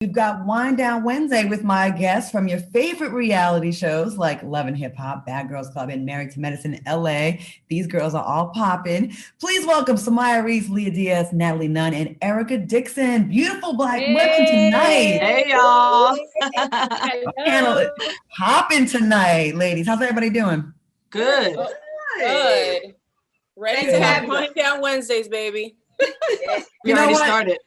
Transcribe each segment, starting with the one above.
We've got Wind Down Wednesday with my guests from your favorite reality shows like Love and Hip Hop, Bad Girls Club, and Married to Medicine LA. These girls are all popping. Please welcome Somaya Reece, Lia Dias, Natalie Nunn, and Erica Dixon. Beautiful Black women tonight. Hey, y'all. Panel is popping tonight, ladies. How's everybody doing? Good. Good. Ready to have Wind Down Wednesdays, baby. We already started.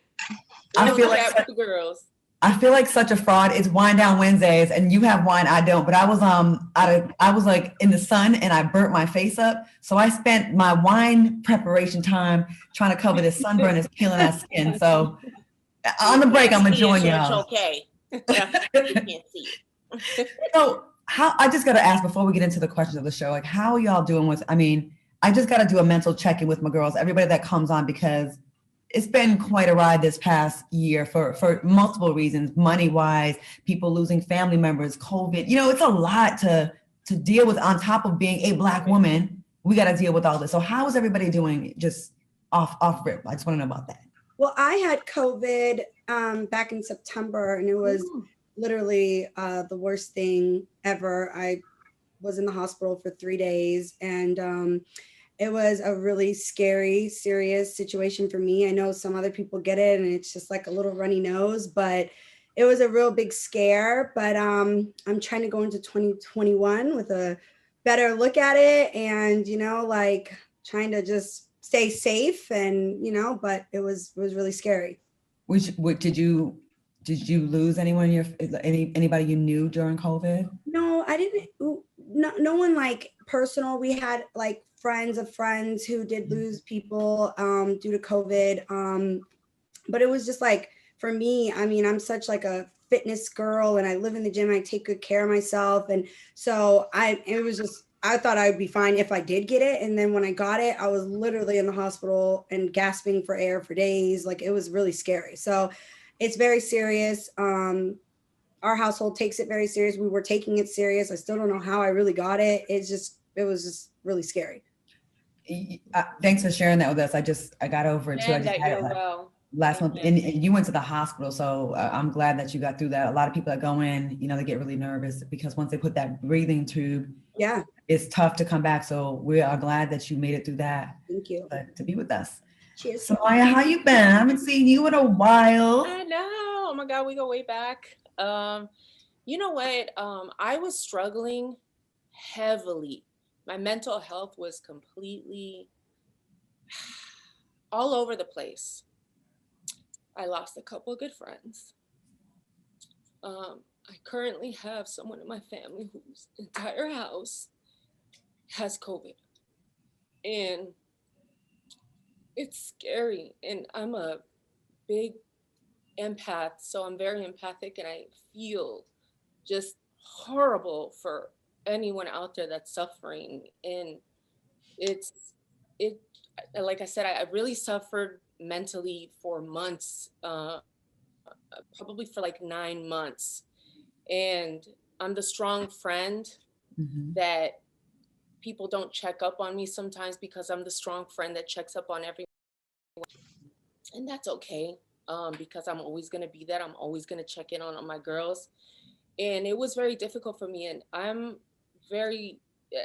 I feel like with the girls. I feel like such a fraud. It's Wind Down Wednesdays, and you have wine, I don't. But I was like in the sun, and I burnt my face up. So I spent my wine preparation time trying to cover this sunburn that's peeling that skin. So on the break, I'm enjoying y'all. It's okay. You can't see it. So I just got to ask before we get into the questions of the show, like how are y'all doing with? I mean, I just got to do a mental check-in with my girls, everybody that comes on, because it's been quite a ride this past year for multiple reasons, money-wise, people losing family members, COVID. You know, it's a lot to deal with on top of being a Black woman. We got to deal with all this. So how is everybody doing just off rip? I just want to know about that. Well, I had COVID back in September, and it was literally the worst thing ever. I was in the hospital for 3 days, and it was a really scary, serious situation for me. I know some other people get it and it's just like a little runny nose, but it was a real big scare. But I'm trying to go into 2021 with a better look at it and, you know, like trying to just stay safe and, you know, but it was really scary. Did you lose anyone anybody you knew during COVID? No, I didn't. No one like personal. We had like friends of friends who did lose people due to COVID. But it was just like, for me, I mean, I'm such like a fitness girl and I live in the gym. I take good care of myself. And so I thought I would be fine if I did get it. And then when I got it, I was literally in the hospital and gasping for air for days. Like it was really scary. So it's very serious. Our household takes it very serious. We were taking it serious. I still don't know how I really got it. It was just really scary. Thanks for sharing that with us. I got over it too. I just had it last month, and you went to the hospital, so I'm glad that you got through that. A lot of people that go in, you know, they get really nervous because once they put that breathing tube, it's tough to come back. So we are glad that you made it through that. Thank you. To be with us. Cheers. Somaya, how you been? I haven't seen you in a while. I know. Oh my God, we go way back. You know what? I was struggling heavily. My mental health was completely all over the place. I lost a couple of good friends. I currently have someone in my family whose entire house has COVID. And it's scary. And I'm a big empath, so I'm very empathic and I feel just horrible for anyone out there that's suffering. And it like I said, I really suffered mentally for months, probably for like 9 months. And I'm the strong friend that people don't check up on me sometimes because I'm the strong friend that checks up on everyone. And that's okay, because I'm always going to be that. I'm always going to check in on my girls. And it was very difficult for me. And I'm very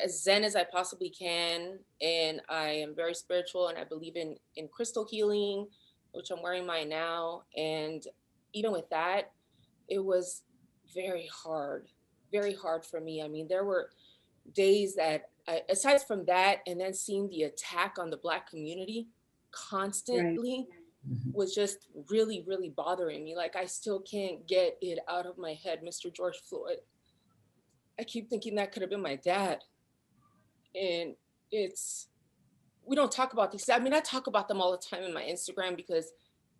as zen as I possibly can. And I am very spiritual and I believe in crystal healing, which I'm wearing mine now. And even with that, it was very hard for me. I mean, there were days that aside from that, and then seeing the attack on the Black community constantly was just really, really bothering me. Like, I still can't get it out of my head, Mr. George Floyd. I keep thinking that could have been my dad. And we don't talk about these. I mean, I talk about them all the time in my Instagram because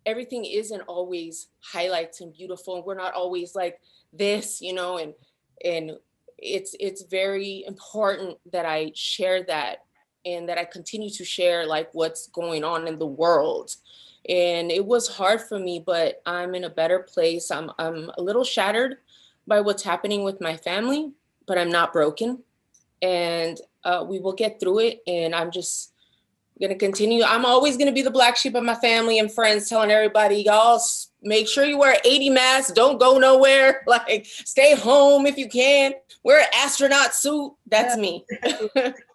everything isn't always highlights and beautiful. And we're not always like this, you know, and it's very important that I share that and that I continue to share like what's going on in the world. And it was hard for me, but I'm in a better place. I'm a little shattered by what's happening with my family, but I'm not broken. And we will get through it. And I'm just Gonna continue. I'm always gonna be the black sheep of my family and friends, telling everybody, y'all make sure you wear 80 masks. Don't go nowhere. Like, stay home if you can. Wear an astronaut suit. That's me.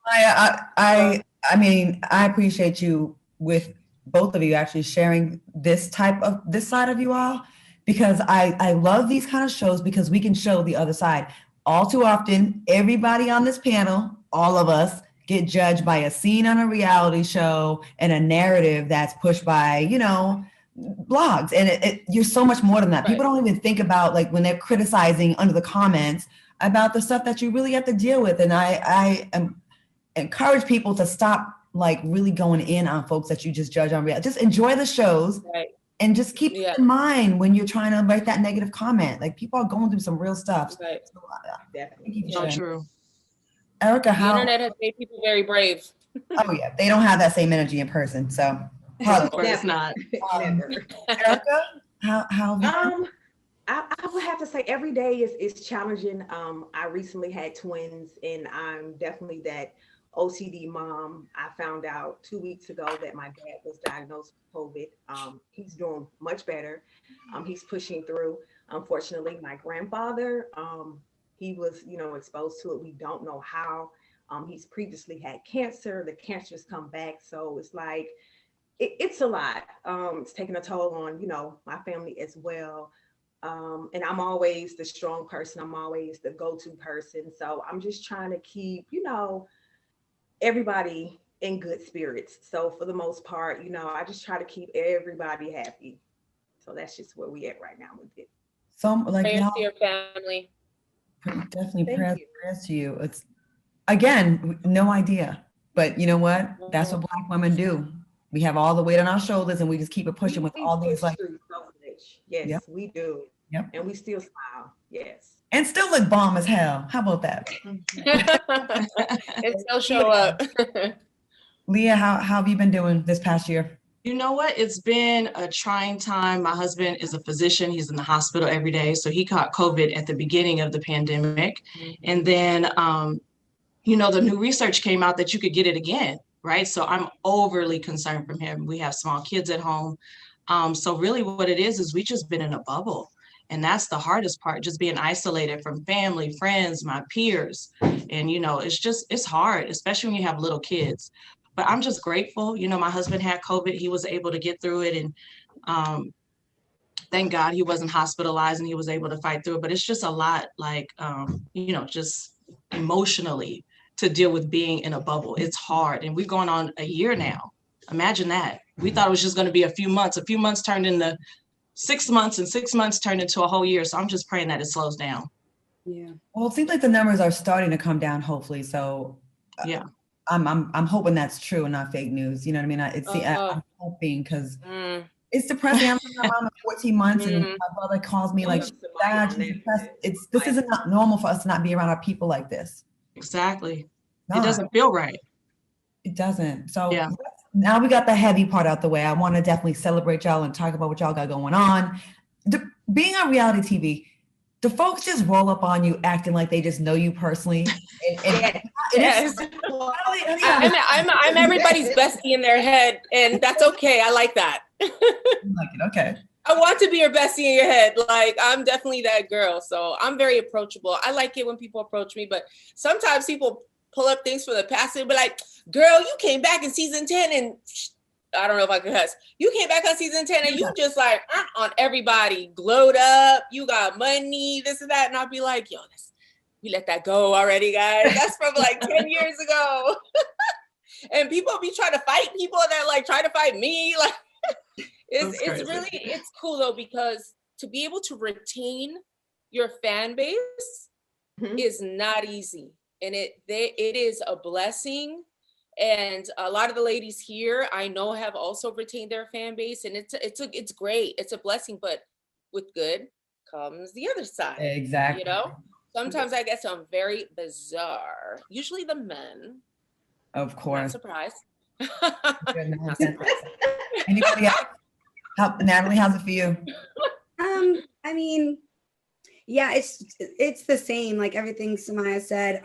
I mean, I appreciate you with both of you actually sharing this side of you all, because I love these kind of shows because we can show the other side. All too often, everybody on this panel, all of us, get judged by a scene on a reality show and a narrative that's pushed by, you know, blogs. And you're so much more than that. Right. People don't even think about, like, when they're criticizing under the comments about the stuff that you really have to deal with. And I encourage people to stop, like, really going in on folks that you just judge on reality. Just enjoy the shows. Right. And just keep it in mind when you're trying to write that negative comment. Like, people are going through some real stuff. Right. So, definitely. So true. Erica, the internet has made people very brave. Oh yeah, they don't have that same energy in person. So of course not. Erica, how I would have to say every day is challenging. I recently had twins, and I'm definitely that OCD mom. I found out 2 weeks ago that my dad was diagnosed with COVID. He's doing much better. He's pushing through. Unfortunately, my grandfather, he was, exposed to it. We don't know how. He's previously had cancer. The cancer's come back. So it's like, it's a lot. It's taking a toll on, my family as well. And I'm always the strong person. I'm always the go-to person. So I'm just trying to keep, everybody in good spirits. So for the most part, I just try to keep everybody happy. So that's just where we at right now with it. So, like, prayers to your family. Definitely prayers to you. It's, again, no idea, but you know what? That's what Black women do. We have all the weight on our shoulders, and we just keep it pushing with all these, like, yes, we do. Yep. And we still smile. Yes. And still look bomb as hell. How about that? And still show up. Lia, how have you been doing this past year? You know what? It's been a trying time. My husband is a physician. He's in the hospital every day. So he caught COVID at the beginning of the pandemic. And then, the new research came out that you could get it again, right? So I'm overly concerned for him. We have small kids at home. So really what it is we just been in a bubble. And that's the hardest part, just being isolated from family, friends, my peers. And, it's hard, especially when you have little kids. But I'm just grateful. My husband had COVID. He was able to get through it. And thank God he wasn't hospitalized and he was able to fight through it. But it's just a lot, like, just emotionally to deal with being in a bubble. It's hard. And we're going on a year now. Imagine that. We thought it was just going to be a few months. A few months turned into 6 months, and 6 months turned into a whole year. So I'm just praying that it slows down. Yeah. Well, it seems like the numbers are starting to come down, hopefully. So yeah. I'm hoping that's true and not fake news. You know what I mean? I'm hoping, because it's depressing. I'm with my mom at 14 months, and my brother calls me like, "Dad, she's depressed." This isn't not normal for us to not be around our people like this. Exactly. No. It doesn't feel right. It doesn't. So now we got the heavy part out the way. I want to definitely celebrate y'all and talk about what y'all got going on. Being on reality TV, the folks just roll up on you acting like they just know you personally. Yes. I'm everybody's bestie in their head, and that's okay. I like that. I like it. Okay. I want to be your bestie in your head. Like, I'm definitely that girl. So I'm very approachable. I like it when people approach me, but sometimes people pull up things from the past and be like, "Girl, you came back in season 10 and I don't know if I can cuss. You came back on season 10 and you just like on everybody, glowed up. You got money, this and that." And I'll be like, "Yo, we let that go already, guys. That's from like 10 years ago." And people be trying to fight people that like try to fight me. Like, it's cool though, because to be able to retain your fan base is not easy. And it is a blessing. And a lot of the ladies here I know have also retained their fan base, and it's great. It's a blessing, but with good comes the other side. Exactly. Sometimes I get some very bizarre, usually the men. Of course. Not surprised. Not surprised. Anybody else? Natalie, how's it for you? I mean, yeah, it's the same, like everything Somaya said.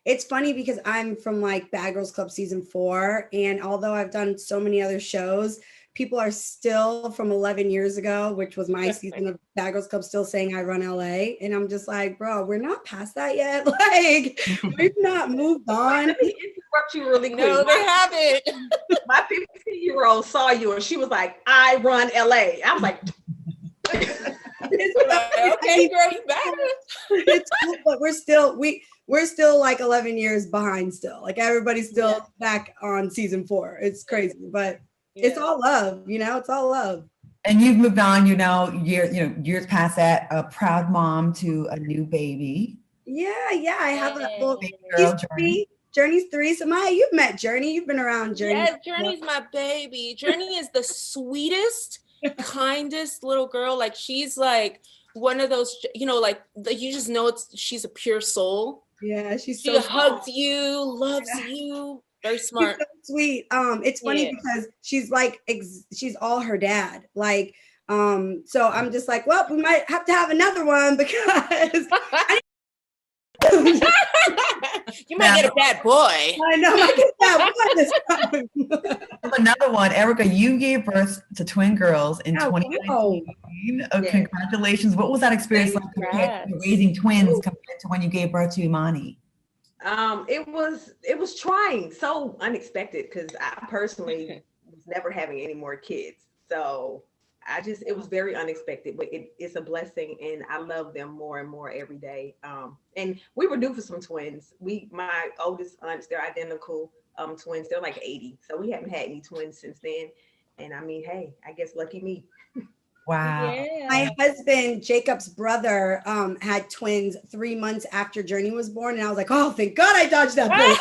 it's funny because I'm from like Bad Girls Club season 4. And although I've done so many other shows, people are still from 11 years ago, which was my season of Bad Girls Club, still saying I run LA. And I'm just like, bro, we're not past that yet. Like, we've not moved on. Let me interrupt you really quick. No, they haven't. My 15-year-old saw you and she was like, I run LA. I'm like, okay, girl, you better. It's cool, but we're still like 11 years behind still. Like everybody's still back on season 4. It's crazy, but it's all love, it's all love. And you've moved on, years past that, a proud mom to a new baby. Yeah. I have a little baby girl, Journey. Journey's 3. Samaya, you've met Journey. You've been around Journey. Yes, Journey's my baby. Journey is the sweetest, kindest little girl. Like she's like one of those, like you just know she's a pure soul. Yeah, she hugs you, loves you. Very smart. She's so sweet. It's funny because she's like she's all her dad. Like, so I'm just like, well, we might have to have another one because you might get a bad boy. I know, I get that boy this time. Another one, Erica, you gave birth to twin girls in 2019. Wow. Congratulations. What was that experience like compared to raising twins compared to when you gave birth to Imani? It was trying, so unexpected because I personally was never having any more kids. So it was very unexpected, but it's a blessing and I love them more and more every day. And we were due for some twins. My oldest aunts, they're identical twins. They're like 80. So we haven't had any twins since then. And I mean, hey, I guess lucky me. Wow. Yeah. My husband, Jacob's brother, had twins 3 months after Journey was born. And I was like, oh, thank God I dodged that bullet.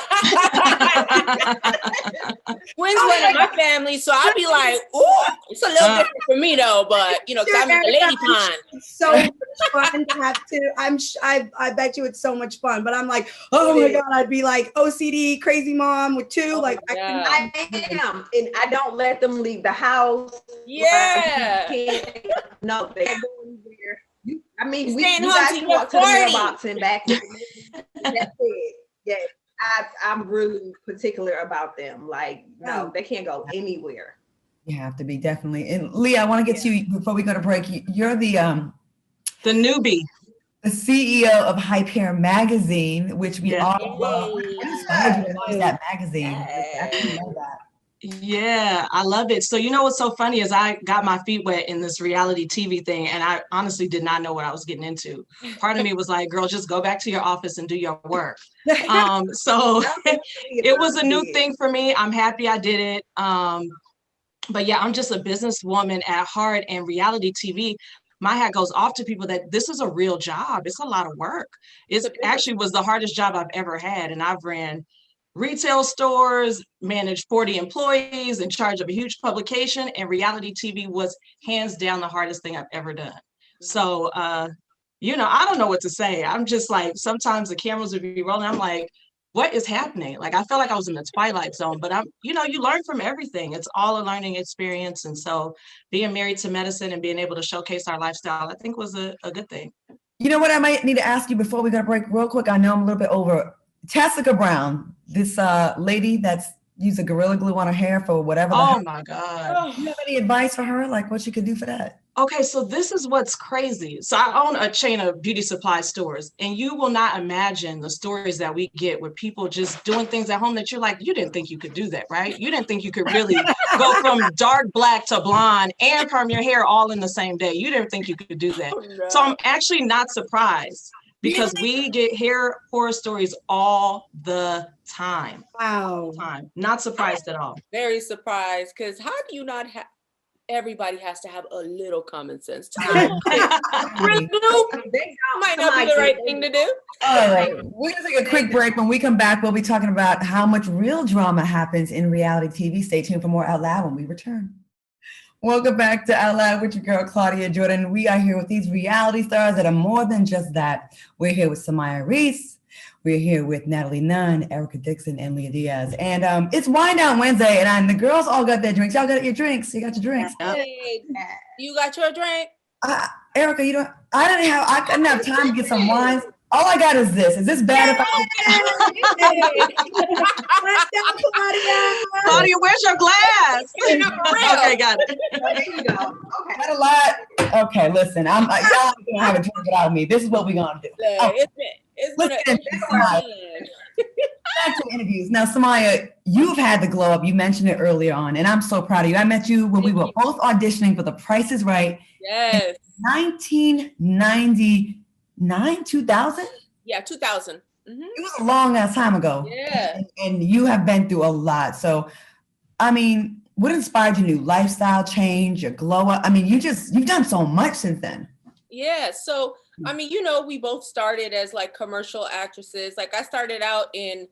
Twins went in my family, so I'd be like, ooh, it's a little different for me though, but cause I'm a lady pond. It's so much fun to have to. I bet you it's so much fun. But I'm like, oh my God, I'd be like OCD, crazy mom with 2. Oh, I am, and I don't let them leave the house. Yeah. No, they go anywhere. I mean, we Staying home guys till can you're walk to the 40. mailbox and back. That's it. Yeah, I'm really particular about them. Like, no, they can't go anywhere. You have to be, definitely. And Lia, I want to get to you before we go to break. You're the newbie, the CEO of Hype Hair Magazine, which we all love. I launched that magazine. I actually love that. Yeah, I love it. So, what's so funny is I got my feet wet in this reality TV thing, and I honestly did not know what I was getting into. Part of me was like, girl, just go back to your office and do your work. So it was a new thing for me. I'm happy I did it. But yeah, I'm just a businesswoman at heart, and reality TV, my hat goes off to people that this is a real job. It's a lot of work. It actually was the hardest job I've ever had. And I've ran retail stores, managed 40 employees, in charge of a huge publication, and reality TV was hands down the hardest thing I've ever done. So, I don't know what to say. I'm just like, sometimes the cameras would be rolling. I'm like, what is happening? Like, I felt like I was in the twilight zone, but you learn from everything. It's all a learning experience. And so being married to medicine and being able to showcase our lifestyle, I think was a good thing. You know what I might need to ask you before we go to break real quick? I know I'm a little bit over. Tessica Brown, this lady that's used a Gorilla Glue on her hair for whatever. Oh my God. Do you have any advice for her? Like what she could do for that? Okay, so this is what's crazy. So I own a chain of beauty supply stores, and you will not imagine the stories that we get with people just doing things at home that you're like, you didn't think you could do that, right? You didn't think you could really go from dark black to blonde and perm your hair all in the same day. You didn't think you could do that. Oh, no. So I'm actually not surprised because we get hair horror stories all the time. Wow. Not surprised at all. Very surprised, because how do you not have? Everybody has to have a little common sense. Might not be the right thing to do. All right, we're gonna take a quick break. When we come back, we'll be talking about how much real drama happens in reality TV. Stay tuned for more Out Loud when we return. Welcome back to Out Loud with your girl, Claudia Jordan. We are here with these reality stars that are more than just that. We're here with Somaya Reece. We're here with Natalie Nunn, Erica Dixon, and Lia Dias. And it's Wind Down Wednesday, and the girls all got their drinks. Y'all got your drinks. You got your drinks. Hey, you got your drink? Erica, I couldn't have time to get some wines. All I got is this. Is this bad? Claudia, where's your glass? Okay, got it. There you go. Okay. Got a lot. Okay, listen. Y'all gonna have a drink without me. This is what we're gonna do. It's gonna Back to interviews. Now, Somaya, you've had the glow up. You mentioned it earlier on, and I'm so proud of you. I met you when we were both auditioning for The Price is Right. Yes. 1999, 2000? Yeah, 2000. It was a long ass time ago. Yeah. And you have been through a lot. So, I mean, what inspired your new lifestyle change, your glow up? I mean, you've done so much since then. Yeah. So, I mean, we both started as like commercial actresses. Like I started out in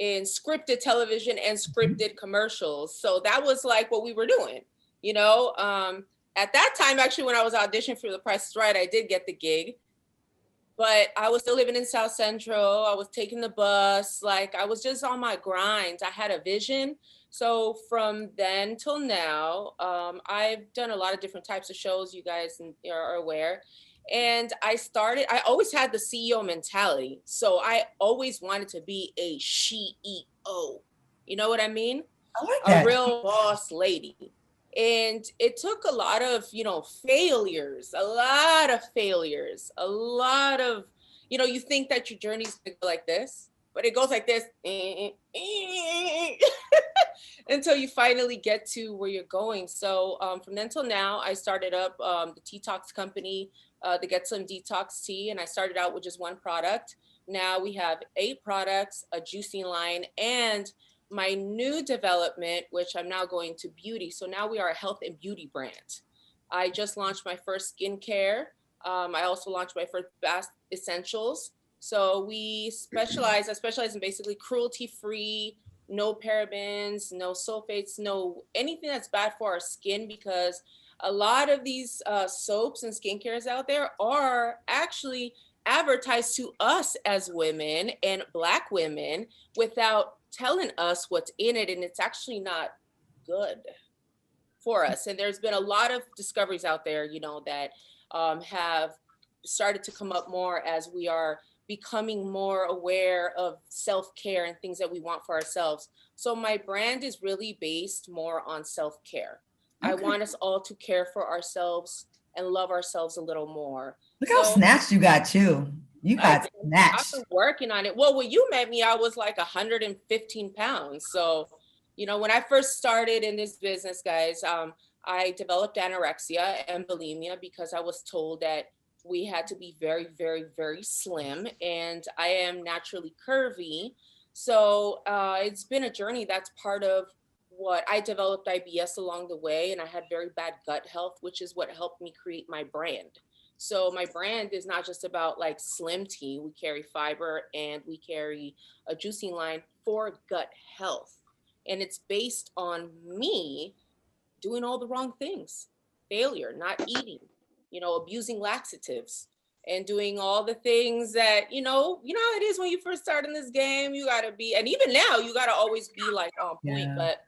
scripted television and scripted commercials. So that was like what we were doing, at that time, actually, when I was auditioning for The Price is Right, I did get the gig, but I was still living in South Central. I was taking the bus. Like I was just on my grind. I had a vision. So from then till now, I've done a lot of different types of shows, you guys are aware. And I always had the CEO mentality. So I always wanted to be a CEO. You know what I mean? I like that. A real boss lady. And it took a lot of, failures, a lot of, you think that your journey's going to go like this, but it goes like this until you finally get to where you're going. So from then till now, I started up the Detox company, the Get Some Detox Tea. And I started out with just one product. Now we have 8 products, a juicing line, and my new development, which I'm now going to beauty. So now we are a health and beauty brand. I just launched my first skincare. I also launched my first bath essentials. So I specialize in basically cruelty-free, no parabens, no sulfates, no anything that's bad for our skin, because a lot of these soaps and skincares out there are actually advertised to us as women and Black women without telling us what's in it, and it's actually not good for us. And there's been a lot of discoveries out there, that have started to come up more as we are becoming more aware of self-care and things that we want for ourselves. So my brand is really based more on self-care. Okay. I want us all to care for ourselves and love ourselves a little more. Look how snatched you got too. You got snatched. I've been working on it. Well, when you met me, I was like 115 pounds. So, when I first started in this business, guys, I developed anorexia and bulimia because I was told that we had to be very, very, very slim, and I am naturally curvy. So it's been a journey. That's part of what I developed IBS along the way, and I had very bad gut health, which is what helped me create my brand. So my brand is not just about like slim tea. We carry fiber and we carry a juicing line for gut health. And it's based on me doing all the wrong things, failure, not eating, abusing laxatives and doing all the things that, how it is when you first start in this game, you got to be, and even now you got to always be like on point, but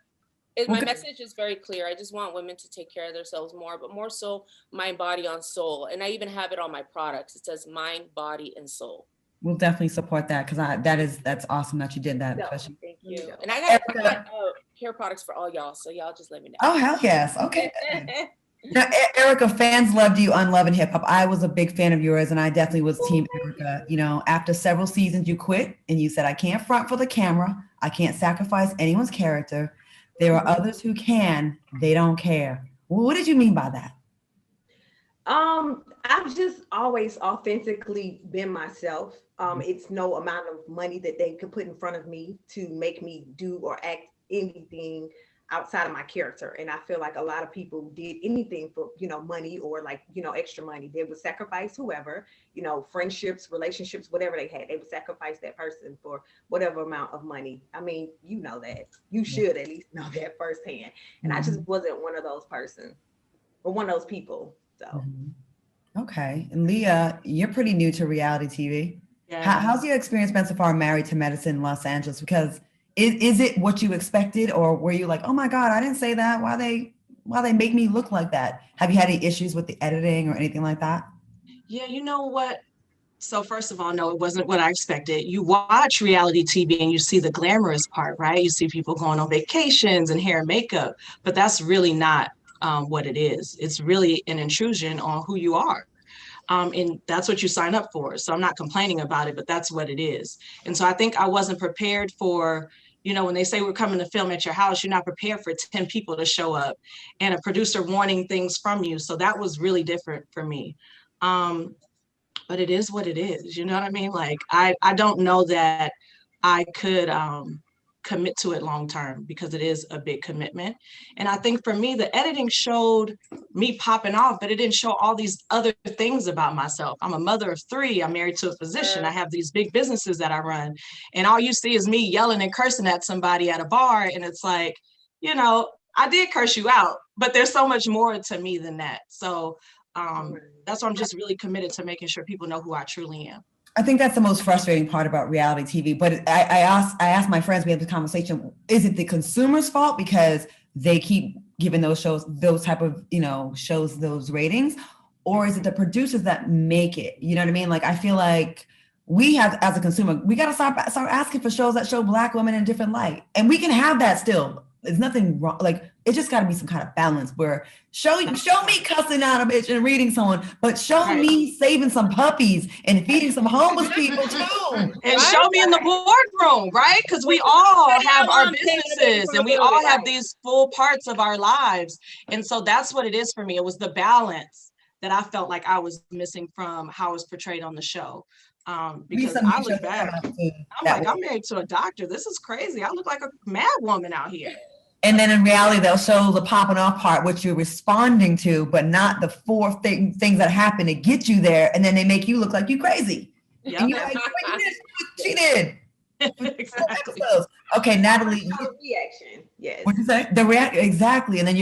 my message is very clear. I just want women to take care of themselves more, but more so mind, body, and soul. And I even have it on my products. It says mind, body, and soul. We'll definitely support that because that's awesome that you did that. No, thank you. And I got hair products for all y'all, so y'all just let me know. Oh, hell yes. Okay. Now, Erica, fans loved you on Love and Hip Hop. I was a big fan of yours, and I definitely was Team Erica. After several seasons, you quit, and you said, I can't front for the camera. I can't sacrifice anyone's character. There are others who can. They don't care. Well, what did you mean by that? I've just always authentically been myself. It's no amount of money that they could put in front of me to make me do or act anything outside of my character. And I feel like a lot of people did anything for, money or like, extra money. They would sacrifice whoever, friendships, relationships, whatever they had. They would sacrifice that person for whatever amount of money. I mean, you know that. You should at least know that firsthand. And I just wasn't one of those persons or one of those people. So. Okay. And Lia, you're pretty new to reality TV. Yeah. How's your experience been so far married to medicine in Los Angeles? Because is it what you expected, or were you like, oh my God, I didn't say that. Why they make me look like that? Have you had any issues with the editing or anything like that? Yeah, you know what? So first of all, no, it wasn't what I expected. You watch reality TV and you see the glamorous part, right? You see people going on vacations and hair and makeup, but that's really not what it is. It's really an intrusion on who you are. And that's what you sign up for. So I'm not complaining about it, but that's what it is. And so I think I wasn't prepared for, when they say we're coming to film at your house, you're not prepared for 10 people to show up and a producer wanting things from you. So that was really different for me. But it is what it is. You know what I mean? Like, I don't know that I could commit to it long term because it is a big commitment. And I think for me, the editing showed me popping off, but it didn't show all these other things about myself. I'm a mother of 3. I'm married to a physician. I have these big businesses that I run. And all you see is me yelling and cursing at somebody at a bar. And it's like, I did curse you out, but there's so much more to me than that. So that's why I'm just really committed to making sure people know who I truly am. I think that's the most frustrating part about reality TV. But I asked my friends, we had this conversation, is it the consumer's fault because they keep giving those shows, those type of, shows, those ratings? Or is it the producers that make it? You know what I mean? Like, I feel like we have, as a consumer, we got to start asking for shows that show Black women in a different light. And we can have that still. There's nothing wrong. Like, it just got to be some kind of balance where show me cussing out a bitch and reading someone, but show me saving some puppies and feeding some homeless people too. And show me in the boardroom, right? Because we all have our businesses and we all have these full parts of our lives. And so that's what it is for me. It was the balance that I felt like I was missing from how it was portrayed on the show. Because I look back, I'm like, I'm married to a doctor. This is crazy. I look like a mad woman out here. And then in reality, they'll show the popping off part, which you're responding to, but not the 4 things that happen to get you there. And then they make you look like you crazy. Yep. And you're like, she did. Exactly. Okay, Natalie. Reaction. Yes. What'd you say? Exactly. And then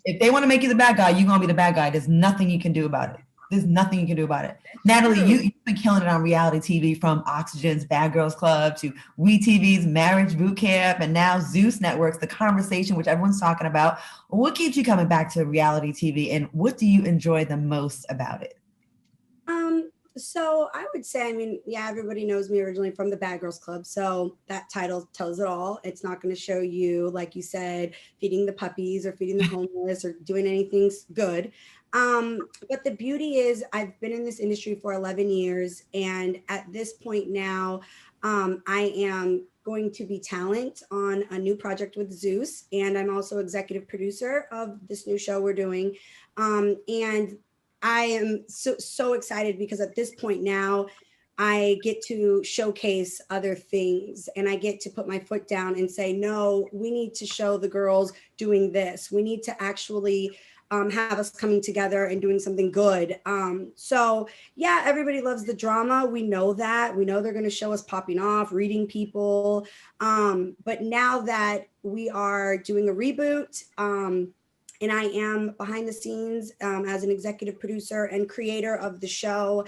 if they want to make you the bad guy, you're going to be the bad guy. There's nothing you can do about it. There's nothing you can do about it. Natalie, you've been killing it on reality TV, from Oxygen's Bad Girls Club to WeTV's Marriage Boot Camp, and now Zeus Network's The Conversation, which everyone's talking about. What keeps you coming back to reality TV, and what do you enjoy the most about it? So I would say, everybody knows me originally from the Bad Girls Club. So that title tells it all. It's not going to show you, like you said, feeding the puppies or feeding the homeless or doing anything good. But the beauty is I've been in this industry for 11 years. And at this point now, I am going to be talent on a new project with Zeus. And I'm also executive producer of this new show we're doing. And I am so excited because at this point now, I get to showcase other things and I get to put my foot down and say, no, we need to show the girls doing this. We need to actually have us coming together and doing something good. So yeah, everybody loves the drama. We know that. We know they're going to show us popping off, reading people. But now that we are doing a reboot, and I am behind the scenes as an executive producer and creator of the show,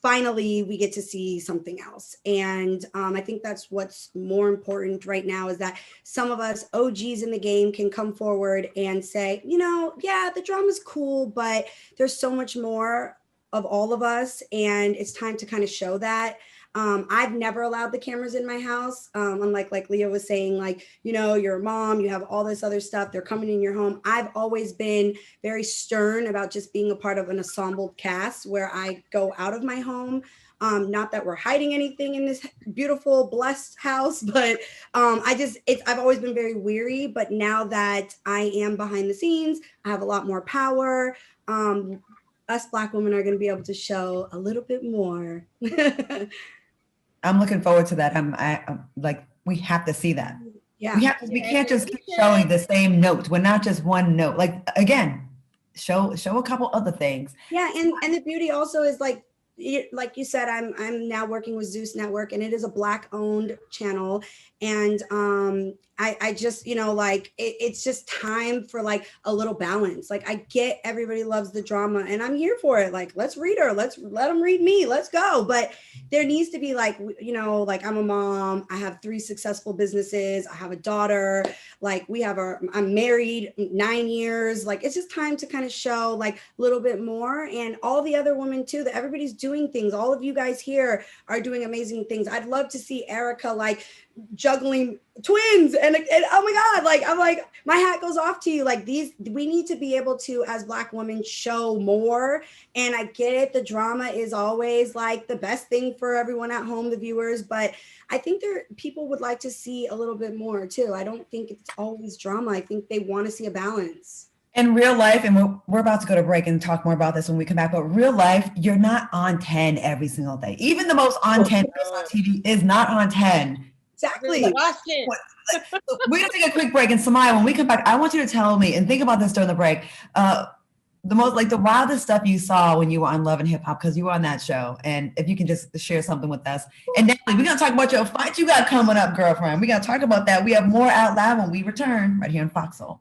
finally, we get to see something else. And I think that's what's more important right now, is that some of us OGs in the game can come forward and say, yeah, the drama's cool, but there's so much more of all of us. And it's time to kind of show that. I've never allowed the cameras in my house. Unlike like Lia was saying, like, you're a mom, you have all this other stuff, they're coming in your home. I've always been very stern about just being a part of an ensemble cast where I go out of my home. Not that we're hiding anything in this beautiful, blessed house, but I've always been very weary. But now that I am behind the scenes, I have a lot more power. Us Black women are going to be able to show a little bit more. I'm looking forward to that. I'm like, we have to see that. Yeah. We can't just keep showing the same note. We're not just one note. Like, again, show a couple other things. Yeah. And the beauty also is like you said, I'm now working with Zeus Network, and it is a Black owned channel. And I just, it's just time for like a little balance. Like, I get everybody loves the drama and I'm here for it. Like, let's read her. Let's let them read me. Let's go. But there needs to be like, like, I'm a mom. I have 3 successful businesses. I have a daughter. Like, I'm married 9 years. Like, it's just time to kind of show like a little bit more. And all the other women too, that everybody's doing things. All of you guys here are doing amazing things. I'd love to see Erica like juggling twins and oh my God, like I'm like, my hat goes off to you. Like we need to be able to, as Black women, show more. And I get it, the drama is always like the best thing for everyone at home, the viewers, but I think people would like to see a little bit more too. I don't think it's always drama. I think they want to see a balance. In real life, and we're about to go to break and talk more about this when we come back, but real life, you're not on 10 every single day. Even the most on 10 person on TV is not on 10. Exactly. We're gonna take a quick break, and Somaya, when we come back, I want you to tell me, and think about this during the break, the wildest stuff you saw when you were on Love and Hip Hop, because you were on that show, and if you can just share something with us. And Natalie, we're gonna talk about your fight you got coming up, girlfriend. We're gonna talk about that. We have more Out Loud when we return right here on Foxhole.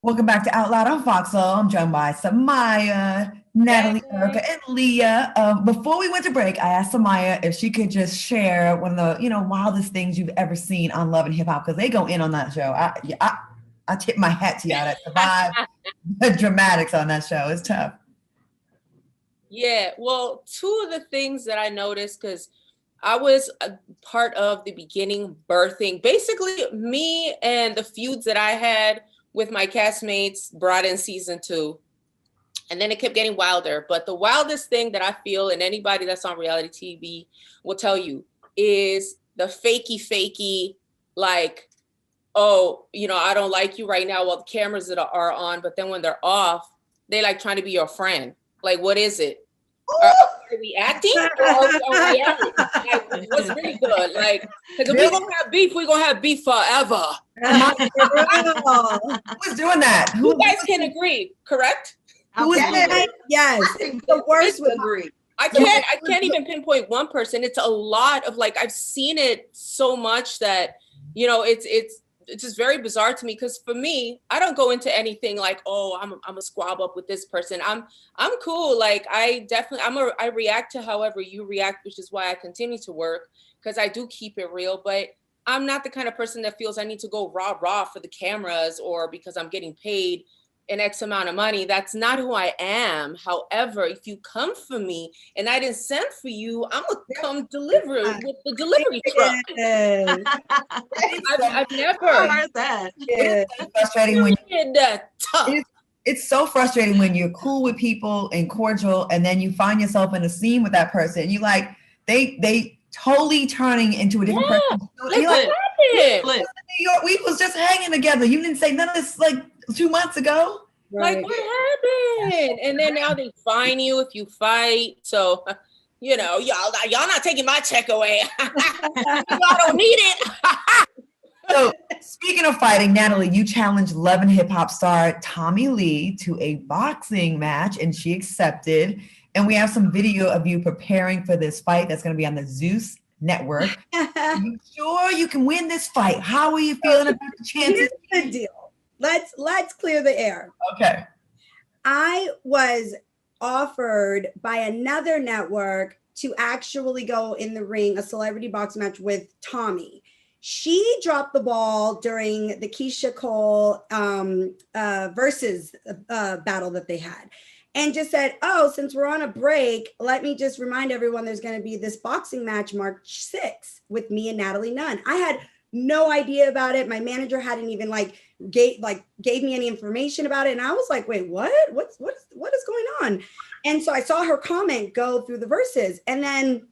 Welcome back to Out Loud on Foxhole. I'm joined by Somaya, Natalie, Erica, and Lia. Before we went to break, I asked Somaya if she could just share one of the wildest things you've ever seen on Love and Hip Hop, because they go in on that show. I tip my hat to y'all that survived the dramatics on that show. It's tough. Yeah, well, two of the things that I noticed, because I was a part of the beginning birthing, basically me and the feuds that I had with my castmates brought in season 2. And then it kept getting wilder. But the wildest thing that I feel, and anybody that's on reality TV will tell you, is the fakey, like, oh, I don't like you right now while the cameras are on. But then when they're off, they like trying to be your friend. Like, what is it? Are we acting? Or are we acting? Like, what's really good? Like, because if we're going to have beef, we're going to have beef forever. Who's doing that? You guys can agree, correct? Who is it? Yes. The worst would agree. I can't even pinpoint one person. It's a lot of, like, I've seen it so much that, it's just very bizarre to me, because for me, I don't go into anything like, oh, I'm a squab up with this person. I'm cool. Like, I react to however you react, which is why I continue to work, because I do keep it real. But I'm not the kind of person that feels I need to go raw for the cameras or because I'm getting paid an X amount of money. That's not who I am. However, if you come for me and I didn't send for you, I'm gonna come deliver with the delivery truck. I've never heard that. It's frustrating when it's so frustrating when you're cool with people and cordial, and then you find yourself in a scene with that person, and you like they totally turning into a different person. And you're like, we was just hanging together. You didn't say none of this like 2 months ago. Like, what happened? And then now they fine you if you fight. So, y'all not taking my check away. Y'all don't need it. So, speaking of fighting, Natalie, you challenged Love and Hip Hop star Tommy Lee to a boxing match, and she accepted. And we have some video of you preparing for this fight that's going to be on the Zeus network. Are you sure you can win this fight? How are you feeling about the chances? Here's the deal. Let's clear the air. Okay. I was offered by another network to actually go in the ring, a celebrity boxing match with Tommy. She dropped the ball during the Keisha Cole versus battle that they had, and just said, oh, since we're on a break, let me just remind everyone there's going to be this boxing match March 6th with me and Natalie Nunn. I had no idea about it. My manager hadn't even gave me any information about it. And I was like, wait, what is going on? And so I saw her comment go through the verses. And then,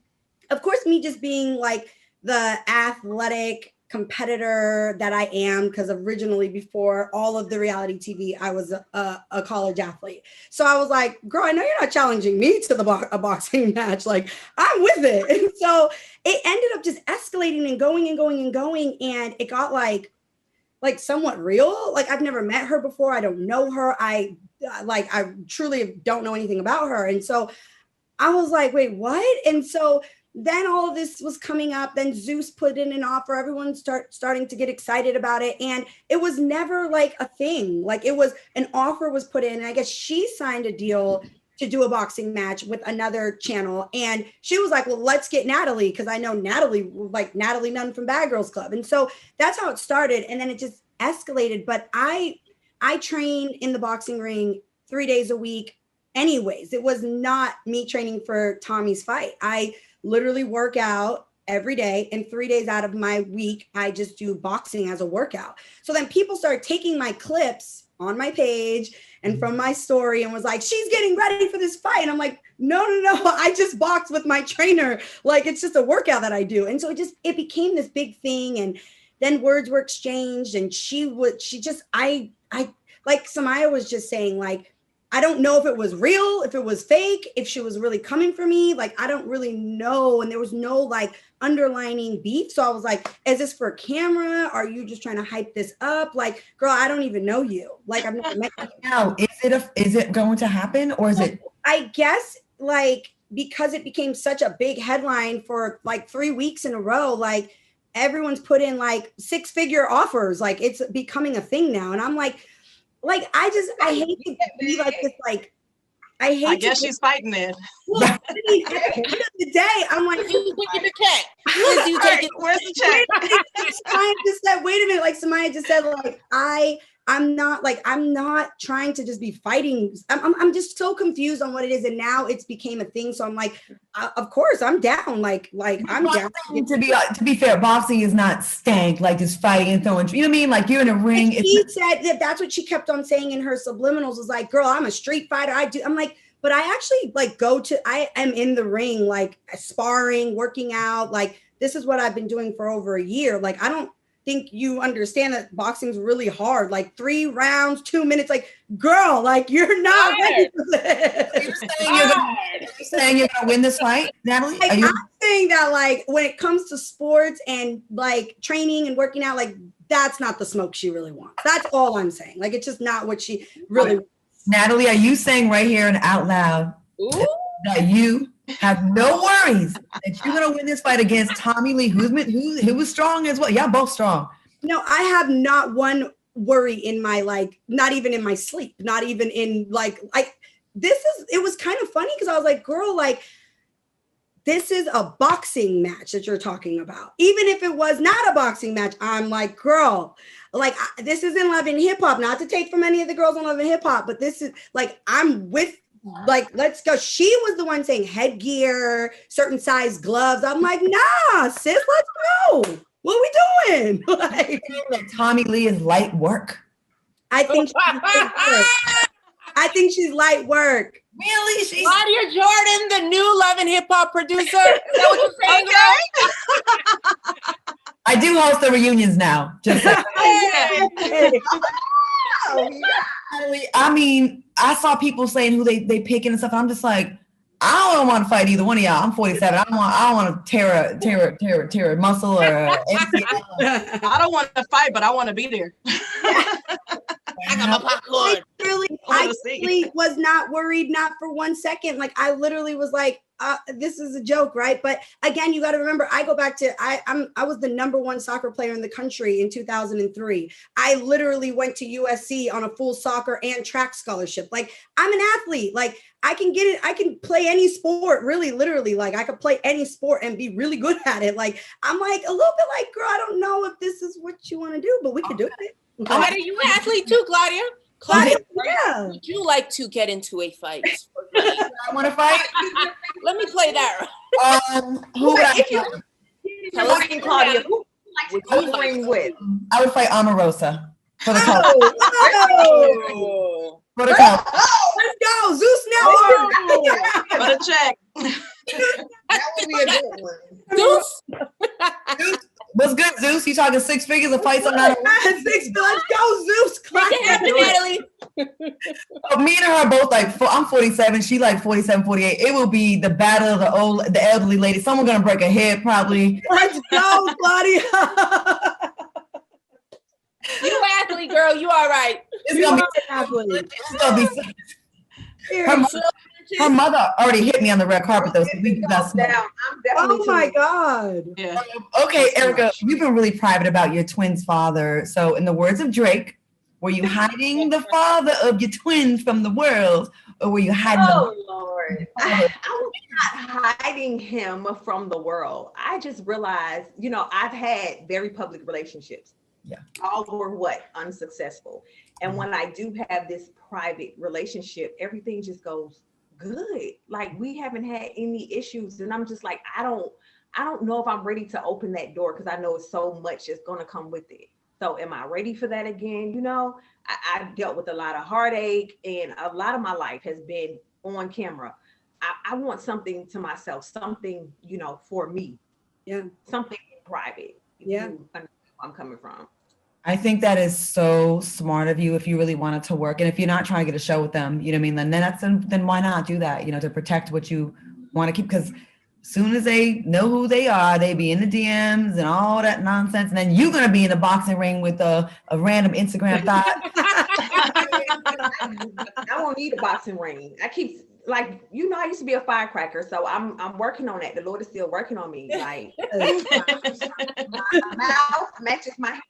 of course, me just being like the athletic competitor that I am, because originally before all of the reality TV, I was a college athlete. So I was like, girl, I know you're not challenging me to a boxing match. Like, I'm with it. And so it ended up just escalating and going and going and going. And it got like somewhat real. Like, I've never met her before. I don't know her. I truly don't know anything about her. And so I was like, wait, what? And so then all of this was coming up. Then Zeus put in an offer. Everyone starting to get excited about it. And it was never like a thing. Like, it was an offer was put in. And I guess she signed a deal to do a boxing match with another channel. And she was like, well, let's get Natalie, because I know Natalie, like Natalie Nunn from Bad Girls Club. And so that's how it started. And then it just escalated. But I train in the boxing ring 3 days a week. anyways. It was not me training for Tommy's fight. I literally work out every day, and 3 days out of my week, I just do boxing as a workout. So then people started taking my clips on my page and from my story and was like, she's getting ready for this fight. And I'm like, no, I just box with my trainer. Like, it's just a workout that I do. And so it became this big thing. And then words were exchanged, and I like Somaya was just saying, like, I don't know if it was real, if it was fake, if she was really coming for me. Like, I don't really know. And there was no like underlining beef. So I was like, is this for camera? Are you just trying to hype this up? Like, girl, I don't even know you. Like, I've never met you. Now, is it going to happen, or is it? I guess, like, because it became such a big headline for like 3 weeks in a row, like everyone's put in like 6-figure offers. Like, it's becoming a thing now. And I'm like, I hate to be like this, like, I guess she's fighting it. Well, I mean, at the end of the day, I'm like, Where's the check? Where's the check? Somaya just said, wait a minute, like Somaya just said, like, I'm not trying to just be fighting. I'm just so confused on what it is. And now it's became a thing. So I'm like, of course I'm down. Like I'm down. To be fair, boxing is not stank, like just fighting and throwing, you know what I mean? Like, you're in a ring. She said that's what she kept on saying in her subliminals, was like, girl, I'm a street fighter. I'm like, but I actually like I am in the ring, like sparring, working out. Like, this is what I've been doing for over a year. Like, I don't think you understand that boxing's really hard. Like 3 rounds, 2 minutes. Like, girl, like, you're not ready for this. You're saying you're gonna win this fight, Natalie? Like, I'm saying that, like, when it comes to sports and like training and working out, like, that's not the smoke she really wants. That's all I'm saying. Like, it's just not what she really wants. Natalie, are you saying right here and out loud that you have no worries that you're gonna win this fight against Tommy Lee, who was strong as well? Y'all both strong. No, I have not one worry in my, like, not even in my sleep, not even in like it was kind of funny because I was like, girl, like, this is a boxing match that you're talking about. Even if it was not a boxing match, I'm like, girl, like, this isn't Love and Hip Hop, not to take from any of the girls on Love and Hip Hop, but this is like, I'm with, like, let's go. She was the one saying headgear, certain size gloves. I'm like, nah, sis, let's go. What are we doing? Like, Tommy Lee is light work. I think she's light work. Really? She's Claudia Jordan, the new Love and Hip Hop producer. Is that what you're saying? Okay. I do host the reunions now. Just I mean, I saw people saying who they picking and stuff. And I'm just like, I don't want to fight either one of y'all. I'm 47. I don't want to tear a muscle or MCL. I don't want to fight, but I want to be there. I got my popcorn. I really was not worried, not for 1 second. Like, I literally was like, this is a joke, right? But again, you got to remember, I go back to, I was the #1 soccer player in the country in 2003. I literally went to USC on a full soccer and track scholarship. Like, I'm an athlete. Like, I can get it. I can play any sport, really, literally. Like, I could play any sport and be really good at it. Like, I'm like a little bit like, girl, I don't know if this is what you want to do, but we could do it. Are you an athlete too, Claudia? Claudia, yeah. would you like to get into a fight? I want to fight. Let me play that. Who would I fight? Tell us, Claudia, who would you ring with? I would fight Omarosa for the color. Oh. For the color. Let's go, Zeus Network. For the check. That would be a good one. Zeus? What's good, Zeus? You talking 6 figures of fights on that? Let's go, Zeus. Make it happen, Natalie. Me and her are both like, I'm 47. She like 47, 48. It will be the battle of the elderly lady. Someone gonna break a head probably. Let's go, Claudia. You an athlete, girl. You all right. It's gonna be. Her mother already hit me on the red carpet though. So we do that smoke. I'm definitely Oh my God. Yeah. Okay, Erica, you've been really private about your twins' father. So, in the words of Drake, were you hiding the father of your twins from the world, or were you hiding? Oh Lord, I was not hiding him from the world. I just realized, I've had very public relationships. Yeah. All were unsuccessful. And when I do have this private relationship, everything just goes good. Like we haven't had any issues. And I'm just like, I don't know if I'm ready to open that door because I know it's so much that's going to come with it. So am I ready for that again? You know, I dealt with a lot of heartache and a lot of my life has been on camera. I want something to myself, something, you know, for me. Yeah. Something private. Yeah. You understand where I'm coming from. I think that is so smart of you if you really wanted to work. And if you're not trying to get a show with them, you know what I mean? Then why not do that, you know, to protect what you want to keep? Because soon as they know who they are, they be in the DMs and all that nonsense. And then you're going to be in the boxing ring with a random Instagram thought. I won't need a boxing ring. I keep like, you know, I used to be a firecracker, so I'm working on that. The Lord is still working on me. Like my mouth matches my hand.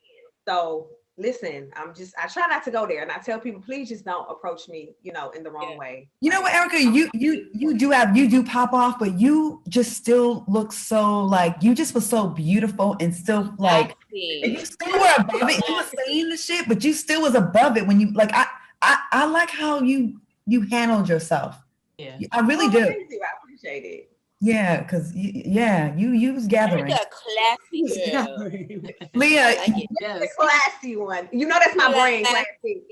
So listen, I try not to go there, and I tell people, please just don't approach me, you know, in the wrong way. You know what, Erica, you do pop off, but you just still look so like, you just was so beautiful and still like, you still were above it. You were saying the shit, but you still was above it when you like, I like how you handled yourself. Yeah, I really do. Thank you. I appreciate it. Yeah, because you was gathering. You're a classy girl. Lia, The classy one. You know that's my brain. Classy.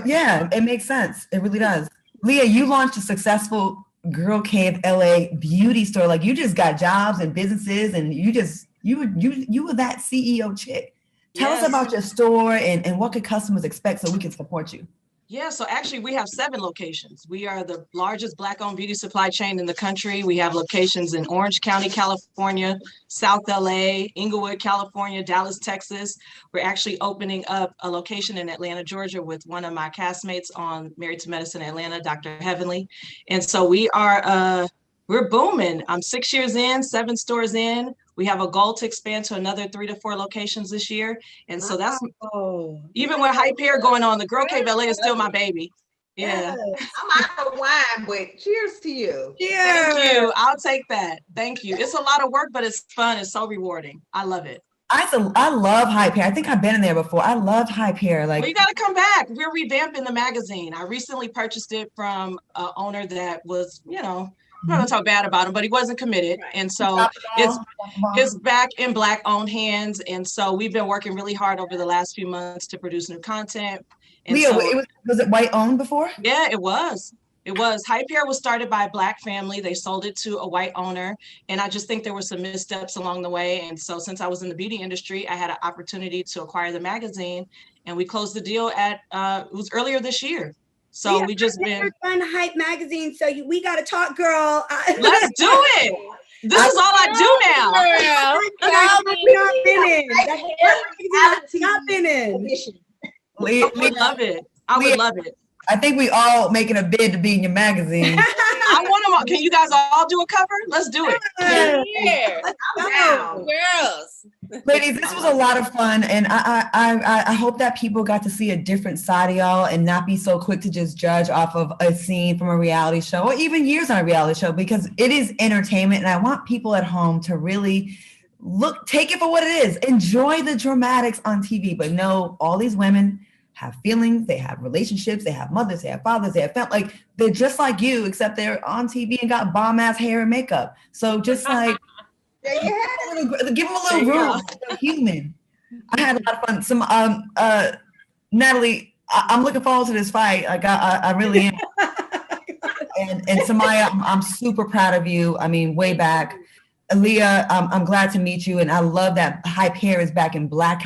Yeah, it makes sense. It really does. Lia, you launched a successful Girl Cave LA beauty store. Like you just got jobs and businesses, and you were that CEO chick. Tell us about your store and what could customers expect so we can support you. Yeah, so actually we have 7 locations. We are the largest Black-owned beauty supply chain in the country. We have locations in Orange County, California, South LA, Inglewood, California, Dallas, Texas. We're actually opening up a location in Atlanta, Georgia with one of my castmates on Married to Medicine Atlanta, Dr. Heavenly. And so we're booming. I'm 6 years in, 7 stores in. We have a goal to expand to another 3 to 4 locations this year. And so that's, even with Hype Hair going on, the Girl Cave LA is still my baby. Yeah. I'm out of wine, but cheers to you. Yeah. Thank you. I'll take that. Thank you. It's a lot of work, but it's fun. It's so rewarding. I love it. I love Hype Hair. I think I've been in there before. I loved Hype Hair. Like, well, you got to come back. We're revamping the magazine. I recently purchased it from an owner that was, you know, I'm not gonna talk bad about him, but he wasn't committed. And so it's back in Black-owned hands. And so we've been working really hard over the last few months to produce new content. And Lia, so, was it white-owned before? Yeah, it was. It was. Hype Hair was started by a Black family. They sold it to a white owner. And I just think there were some missteps along the way. And so since I was in the beauty industry, I had an opportunity to acquire the magazine. And we closed the deal it was earlier this year. So we just been done Hype magazine. So we got to talk, girl. Let's do it. This is all I do now. Not been in. I would love it. I would love it. I think we all making a bid to be in your magazine. I want them all. Can you guys all do a cover? Let's do it. Yeah. I'm down. Girls. Ladies, this was a lot of fun, and I hope that people got to see a different side of y'all and not be so quick to just judge off of a scene from a reality show or even years on a reality show, because it is entertainment, and I want people at home to really take it for what it is. Enjoy the dramatics on TV, but know all these women have feelings, they have relationships, they have mothers, they have fathers, they have like they're just like you, except they're on TV and got bomb ass hair and makeup. So just like give them a little room. They're human. I had a lot of fun. Natalie, I'm looking forward to this fight. Like I really am. and Somaya, I'm super proud of you. I mean, way back. Lia, I'm glad to meet you, and I love that Hype Hair is back in black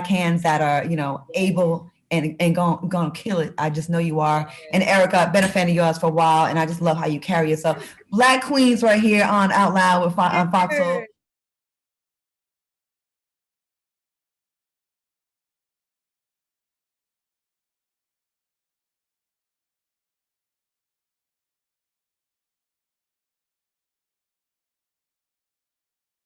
hands that are, you know, able and gonna kill it. I just know you are. And Erica, I've been a fan of yours for a while, and I just love how you carry yourself. Black queens right here on Out Loud with on Fox Soul.